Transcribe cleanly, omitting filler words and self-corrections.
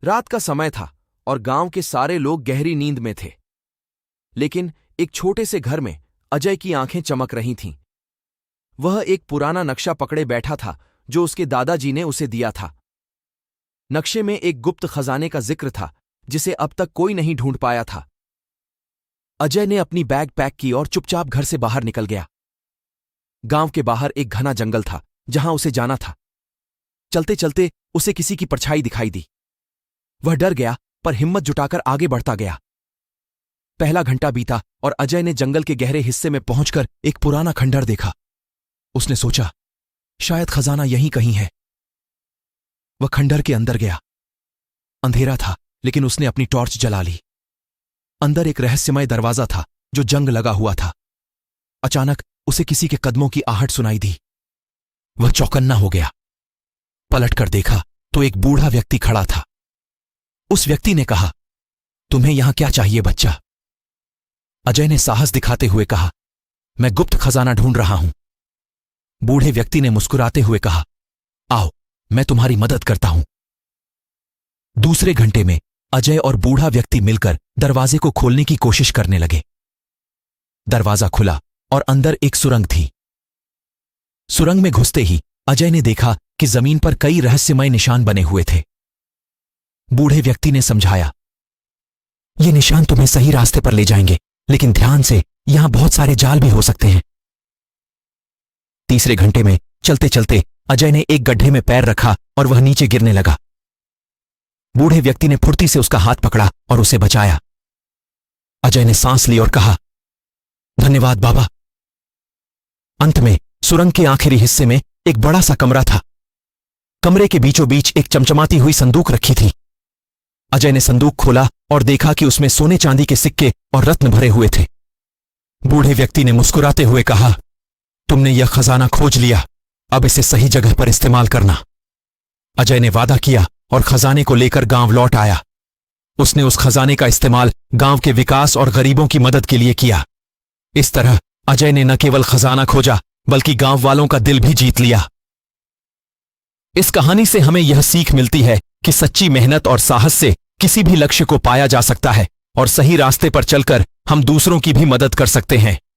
रात का समय था और गांव के सारे लोग गहरी नींद में थे। लेकिन एक छोटे से घर में अजय की आंखें चमक रही थीं। वह एक पुराना नक्शा पकड़े बैठा था जो उसके दादाजी ने उसे दिया था। नक्शे में एक गुप्त खजाने का जिक्र था जिसे अब तक कोई नहीं ढूंढ पाया था। अजय ने अपनी बैग पैक की और चुपचाप घर से बाहर निकल गया। गांव के बाहर एक घना जंगल था जहां उसे जाना था। चलते चलते उसे किसी की परछाई दिखाई दी। वह डर गया पर हिम्मत जुटाकर आगे बढ़ता गया। पहला घंटा बीता और अजय ने जंगल के गहरे हिस्से में पहुंचकर एक पुराना खंडहर देखा। उसने सोचा, शायद खजाना यहीं कहीं है। वह खंडहर के अंदर गया। अंधेरा था लेकिन उसने अपनी टॉर्च जला ली। अंदर एक रहस्यमय दरवाजा था जो जंग लगा हुआ था। अचानक उसे किसी के कदमों की आहट सुनाई दी। वह चौकन्ना हो गया। पलटकर देखा तो एक बूढ़ा व्यक्ति खड़ा था। उस व्यक्ति ने कहा, तुम्हें यहां क्या चाहिए बच्चा? अजय ने साहस दिखाते हुए कहा, मैं गुप्त खजाना ढूंढ रहा हूं। बूढ़े व्यक्ति ने मुस्कुराते हुए कहा, आओ मैं तुम्हारी मदद करता हूं। दूसरे घंटे में अजय और बूढ़ा व्यक्ति मिलकर दरवाजे को खोलने की कोशिश करने लगे। दरवाजा खुला और अंदर एक सुरंग थी। सुरंग में घुसते ही अजय ने देखा कि जमीन पर कई रहस्यमय निशान बने हुए थे। बूढ़े व्यक्ति ने समझाया, ये निशान तुम्हें सही रास्ते पर ले जाएंगे, लेकिन ध्यान से, यहां बहुत सारे जाल भी हो सकते हैं। तीसरे घंटे में चलते चलते अजय ने एक गड्ढे में पैर रखा और वह नीचे गिरने लगा। बूढ़े व्यक्ति ने फुर्ती से उसका हाथ पकड़ा और उसे बचाया। अजय ने सांस ली और कहा, धन्यवाद बाबा। अंत में सुरंग के आखिरी हिस्से में एक बड़ा सा कमरा था। कमरे के बीचों बीच एक चमचमाती हुई संदूक रखी थी। अजय ने संदूक खोला और देखा कि उसमें सोने चांदी के सिक्के और रत्न भरे हुए थे। बूढ़े व्यक्ति ने मुस्कुराते हुए कहा, तुमने यह खजाना खोज लिया, अब इसे सही जगह पर इस्तेमाल करना। अजय ने वादा किया और खजाने को लेकर गांव लौट आया। उसने उस खजाने का इस्तेमाल गांव के विकास और गरीबों की मदद के लिए किया। इस तरह अजय ने न केवल खजाना खोजा बल्कि गांव वालों का दिल भी जीत लिया। इस कहानी से हमें यह सीख मिलती है कि सच्ची मेहनत और साहस से किसी भी लक्ष्य को पाया जा सकता है और सही रास्ते पर चलकर हम दूसरों की भी मदद कर सकते हैं।